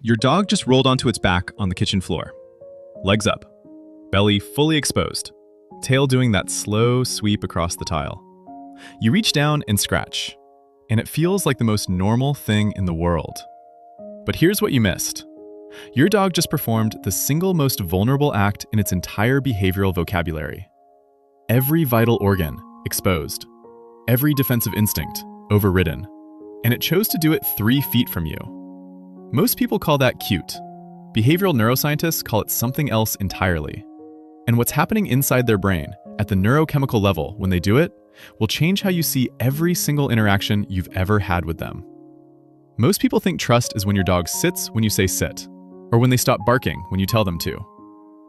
Your dog just rolled onto its back on the kitchen floor. Legs up, belly fully exposed, tail doing that slow sweep across the tile. You reach down and scratch, and it feels like the most normal thing in the world. But here's what you missed. Your dog just performed the single most vulnerable act in its entire behavioral vocabulary. Every vital organ exposed, every defensive instinct overridden, and it chose to do it 3 feet from you. Most people call that cute. Behavioral neuroscientists call it something else entirely. And what's happening inside their brain, at the neurochemical level when they do it, will change how you see every single interaction you've ever had with them. Most people think trust is when your dog sits when you say sit, or when they stop barking when you tell them to.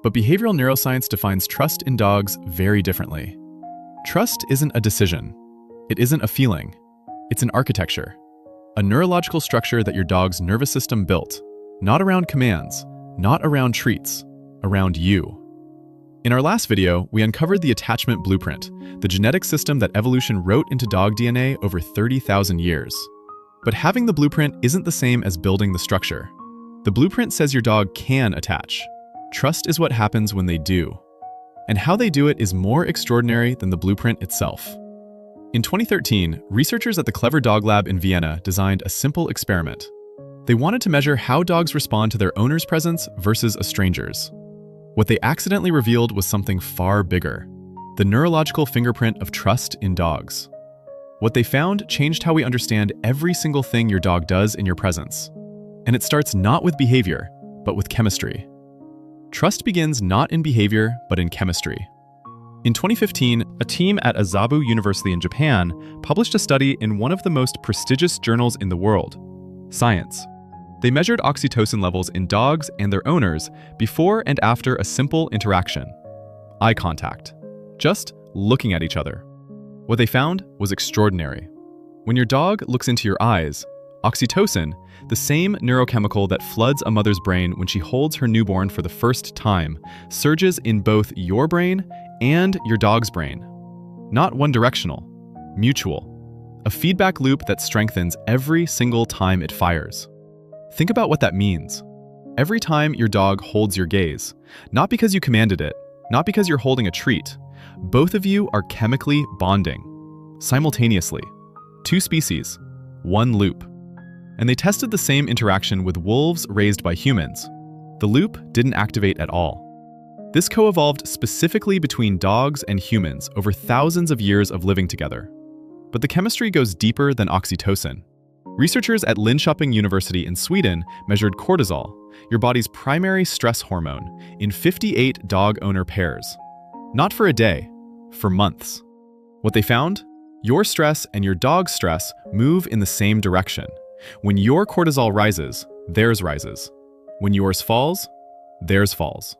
But behavioral neuroscience defines trust in dogs very differently. Trust isn't a decision. It isn't a feeling. It's an architecture. A neurological structure that your dog's nervous system built, not around commands, not around treats, around you. In our last video, we uncovered the attachment blueprint, the genetic system that evolution wrote into dog DNA over 30,000 years. But having the blueprint isn't the same as building the structure. The blueprint says your dog can attach. Trust is what happens when they do. And how they do it is more extraordinary than the blueprint itself. In 2013, researchers at the Clever Dog Lab in Vienna designed a simple experiment. They wanted to measure how dogs respond to their owner's presence versus a stranger's. What they accidentally revealed was something far bigger: the neurological fingerprint of trust in dogs. What they found changed how we understand every single thing your dog does in your presence. And it starts not with behavior, but with chemistry. Trust begins not in behavior, but in chemistry. In 2015, a team at Azabu University in Japan published a study in one of the most prestigious journals in the world, Science. They measured oxytocin levels in dogs and their owners before and after a simple interaction: eye contact, just looking at each other. What they found was extraordinary. When your dog looks into your eyes, oxytocin, the same neurochemical that floods a mother's brain when she holds her newborn for the first time, surges in both your brain and your dog's brain. Not one-directional, mutual. A feedback loop that strengthens every single time it fires. Think about what that means. Every time your dog holds your gaze, not because you commanded it, not because you're holding a treat, both of you are chemically bonding. Simultaneously. 2 species, 1 loop. And they tested the same interaction with wolves raised by humans. The loop didn't activate at all. This co-evolved specifically between dogs and humans over thousands of years of living together. But the chemistry goes deeper than oxytocin. Researchers at Linköping University in Sweden measured cortisol, your body's primary stress hormone, in 58 dog owner pairs. Not for a day, for months. What they found? Your stress and your dog's stress move in the same direction. When your cortisol rises, theirs rises. When yours falls, theirs falls.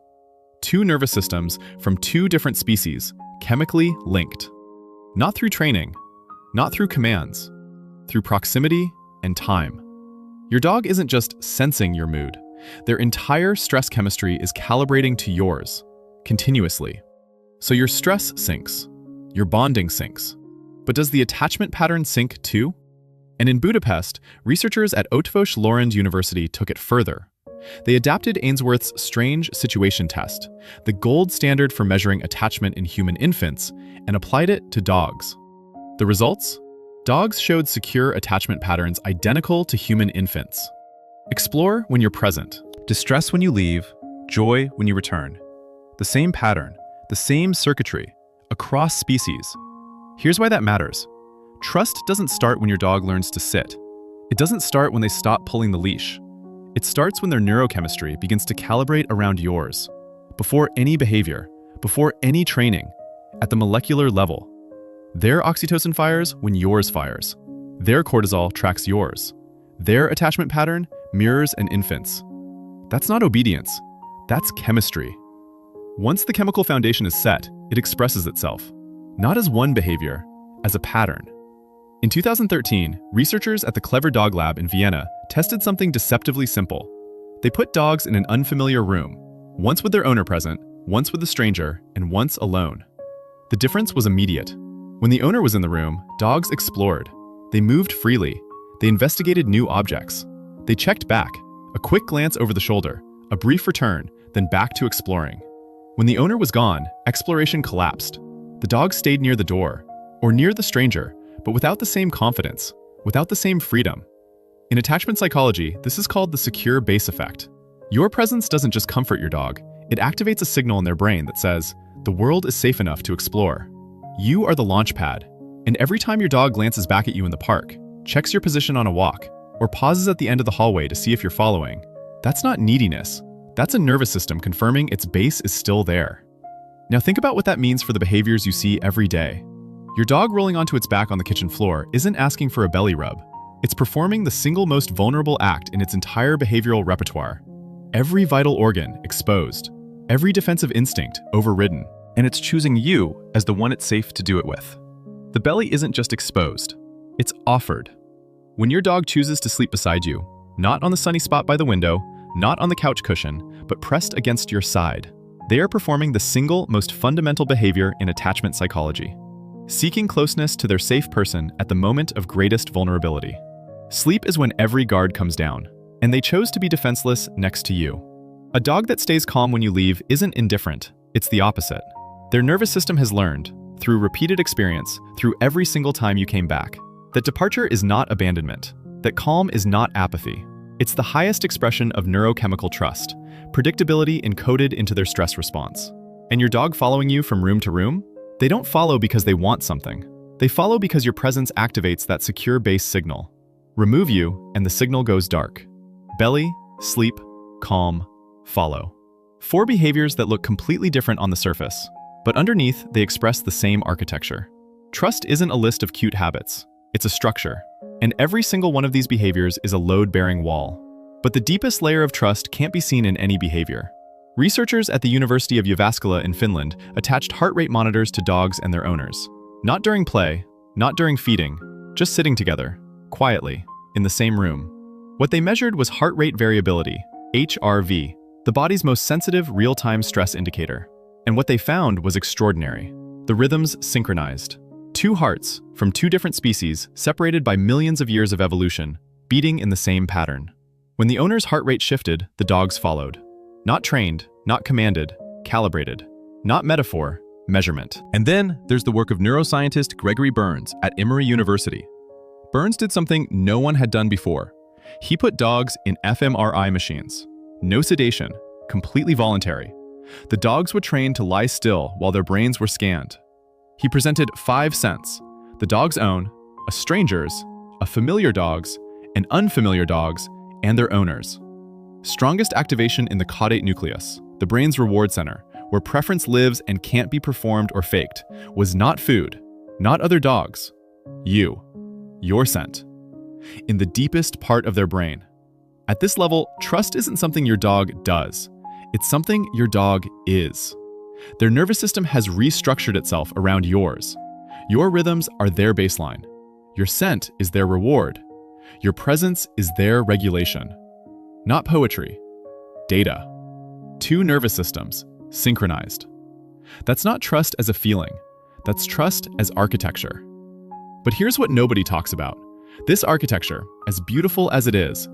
2 nervous systems from 2 different species, chemically linked. Not through training, not through commands, through proximity and time. Your dog isn't just sensing your mood. Their entire stress chemistry is calibrating to yours, continuously. So your stress syncs, your bonding syncs. But does the attachment pattern sync too? And in Budapest, researchers at Eötvös Loránd University took it further. They adapted Ainsworth's strange situation test, the gold standard for measuring attachment in human infants, and applied it to dogs. The results? Dogs showed secure attachment patterns identical to human infants. Explore when you're present. Distress when you leave, joy when you return. The same pattern, the same circuitry, across species. Here's why that matters. Trust doesn't start when your dog learns to sit. It doesn't start when they stop pulling the leash. It starts when their neurochemistry begins to calibrate around yours. Before any behavior, before any training, at the molecular level. Their oxytocin fires when yours fires. Their cortisol tracks yours. Their attachment pattern mirrors an infant's. That's not obedience. That's chemistry. Once the chemical foundation is set, it expresses itself. Not as one behavior, as a pattern. In 2013, researchers at the Clever Dog Lab in Vienna tested something deceptively simple. They put dogs in an unfamiliar room, once with their owner present, once with a stranger, and once alone. The difference was immediate. When the owner was in the room, dogs explored. They moved freely. They investigated new objects. They checked back, A quick glance over the shoulder, a brief return, then back to exploring. When the owner was gone, exploration collapsed. The dog stayed near the door, or near the stranger, but without the same confidence, without the same freedom. In attachment psychology, this is called the secure base effect. Your presence doesn't just comfort your dog, it activates a signal in their brain that says, the world is safe enough to explore. You are the launch pad, and every time your dog glances back at you in the park, checks your position on a walk, or pauses at the end of the hallway to see if you're following, that's not neediness. That's a nervous system confirming its base is still there. Now think about what that means for the behaviors you see every day. Your dog rolling onto its back on the kitchen floor isn't asking for a belly rub. It's performing the single most vulnerable act in its entire behavioral repertoire. Every vital organ exposed, every defensive instinct overridden, and it's choosing you as the one it's safe to do it with. The belly isn't just exposed, it's offered. When your dog chooses to sleep beside you, not on the sunny spot by the window, not on the couch cushion, but pressed against your side, they are performing the single most fundamental behavior in attachment psychology, seeking closeness to their safe person at the moment of greatest vulnerability. Sleep is when every guard comes down, and they chose to be defenseless next to you. A dog that stays calm when you leave isn't indifferent, it's the opposite. Their nervous system has learned, through repeated experience, through every single time you came back, that departure is not abandonment, that calm is not apathy. It's the highest expression of neurochemical trust, predictability encoded into their stress response. And your dog following you from room to room? They don't follow because they want something. They follow because your presence activates that secure base signal. Remove you, and the signal goes dark. Belly, sleep, calm, follow. 4 behaviors that look completely different on the surface, but underneath they express the same architecture. Trust isn't a list of cute habits, it's a structure. And every single one of these behaviors is a load-bearing wall. But the deepest layer of trust can't be seen in any behavior. Researchers at the University of Jyväskylä in Finland attached heart rate monitors to dogs and their owners. Not during play, not during feeding, just sitting together, quietly, in the same room. What they measured was heart rate variability, HRV, the body's most sensitive real-time stress indicator. And what they found was extraordinary. The rhythms synchronized. 2 hearts, from 2 different species, separated by millions of years of evolution, beating in the same pattern. When the owner's heart rate shifted, the dogs followed. Not trained, not commanded, calibrated. Not metaphor, measurement. And then there's the work of neuroscientist Gregory Burns at Emory University. Burns did something no one had done before. He put dogs in fMRI machines. No sedation, completely voluntary. The dogs were trained to lie still while their brains were scanned. He presented 5 scents: the dog's own, a stranger's, a familiar dog's, an unfamiliar dog's, and their owners. Strongest activation in the caudate nucleus, the brain's reward center, where preference lives and can't be performed or faked, was not food, not other dogs. You. Your scent. In the deepest part of their brain. At this level, trust isn't something your dog does. It's something your dog is. Their nervous system has restructured itself around yours. Your rhythms are their baseline. Your scent is their reward. Your presence is their regulation. Not poetry. Data. 2 nervous systems, synchronized. That's not trust as a feeling. That's trust as architecture. But here's what nobody talks about. This architecture, as beautiful as it is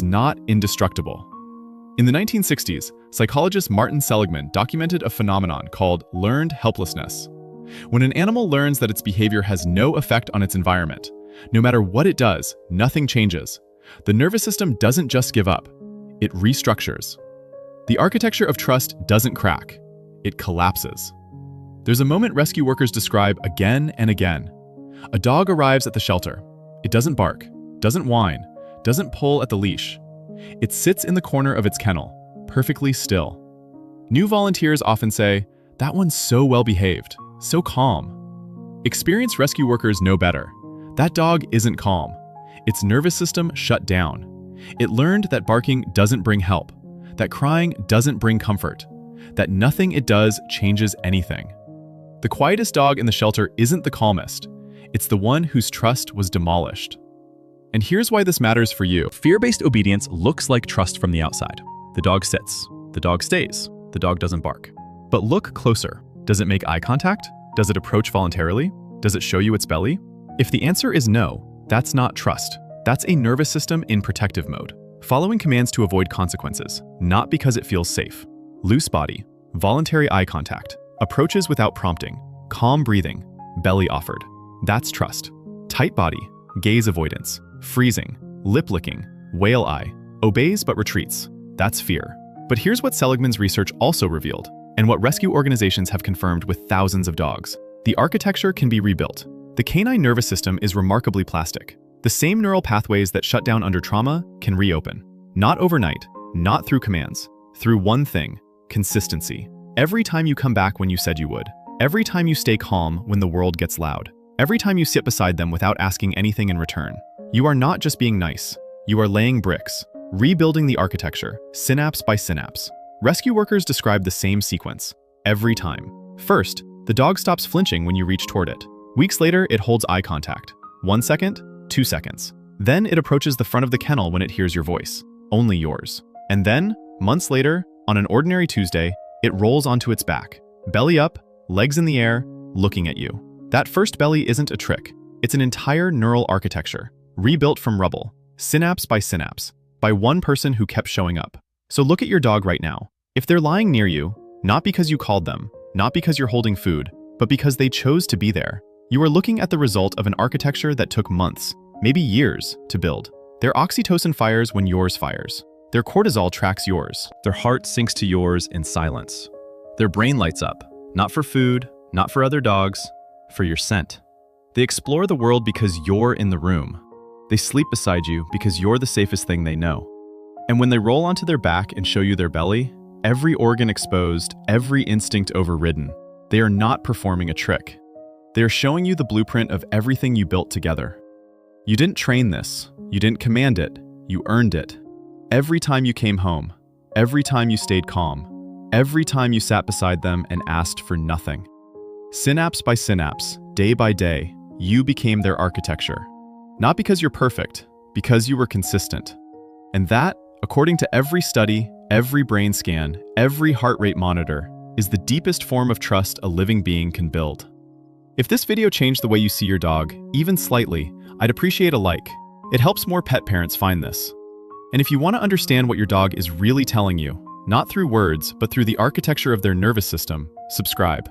not indestructible. In the 1960s, psychologist Martin Seligman documented a phenomenon called learned helplessness. When an animal learns that its behavior has no effect on its environment, no matter what it does, nothing changes. The nervous system doesn't just give up, it restructures. The architecture of trust doesn't crack, it collapses. There's a moment rescue workers describe again and again. A dog arrives at the shelter. It doesn't bark, doesn't whine, doesn't pull at the leash. It sits in the corner of its kennel, perfectly still. New volunteers often say, "That one's so well behaved, so calm." Experienced rescue workers know better. That dog isn't calm. Its nervous system shut down. It learned that barking doesn't bring help, that crying doesn't bring comfort, that nothing it does changes anything. The quietest dog in the shelter isn't the calmest. It's the one whose trust was demolished. And here's why this matters for you. Fear-based obedience looks like trust from the outside. The dog sits. The dog stays. The dog doesn't bark. But look closer. Does it make eye contact? Does it approach voluntarily? Does it show you its belly? If the answer is no, that's not trust. That's a nervous system in protective mode. Following commands to avoid consequences, not because it feels safe. Loose body, voluntary eye contact, approaches without prompting, calm breathing, belly offered. That's trust. Tight body, gaze avoidance, freezing, lip licking, whale eye, obeys but retreats. That's fear. But here's what Seligman's research also revealed, and what rescue organizations have confirmed with thousands of dogs. The architecture can be rebuilt. The canine nervous system is remarkably plastic. The same neural pathways that shut down under trauma can reopen. Not overnight, not through commands, through one thing: consistency. Every time you come back when you said you would. Every time you stay calm when the world gets loud. Every time you sit beside them without asking anything in return. You are not just being nice. You are laying bricks, rebuilding the architecture, synapse by synapse. Rescue workers describe the same sequence, every time. First, the dog stops flinching when you reach toward it. Weeks later, it holds eye contact. 1 second, 2 seconds. Then it approaches the front of the kennel when it hears your voice. Only yours. And then, months later, on an ordinary Tuesday, it rolls onto its back, belly up, legs in the air, looking at you. That first belly isn't a trick. It's an entire neural architecture, rebuilt from rubble, synapse by synapse, by one person who kept showing up. So look at your dog right now. If they're lying near you, not because you called them, not because you're holding food, but because they chose to be there, you are looking at the result of an architecture that took months, maybe years, to build. Their oxytocin fires when yours fires. Their cortisol tracks yours. Their heart sinks to yours in silence. Their brain lights up, not for food, not for other dogs, for your scent. They explore the world because you're in the room. They sleep beside you because you're the safest thing they know. And when they roll onto their back and show you their belly, every organ exposed, every instinct overridden, they are not performing a trick. They are showing you the blueprint of everything you built together. You didn't train this. You didn't command it. You earned it. Every time you came home, every time you stayed calm, every time you sat beside them and asked for nothing. Synapse by synapse, day by day, you became their architecture. Not because you're perfect, because you were consistent. And that, according to every study, every brain scan, every heart rate monitor, is the deepest form of trust a living being can build. If this video changed the way you see your dog, even slightly, I'd appreciate a like. It helps more pet parents find this. And if you want to understand what your dog is really telling you, not through words, but through the architecture of their nervous system, subscribe.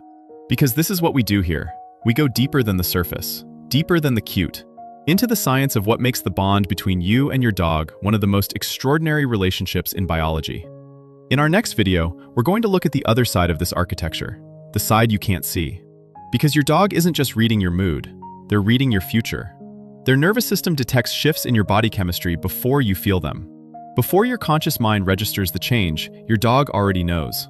Because this is what we do here. We go deeper than the surface, deeper than the cute, into the science of what makes the bond between you and your dog one of the most extraordinary relationships in biology. In our next video, we're going to look at the other side of this architecture, the side you can't see. Because your dog isn't just reading your mood, they're reading your future. Their nervous system detects shifts in your body chemistry before you feel them. Before your conscious mind registers the change, your dog already knows.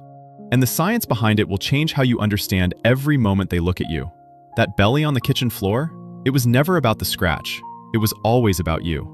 And the science behind it will change how you understand every moment they look at you. That belly on the kitchen floor? It was never about the scratch. It was always about you.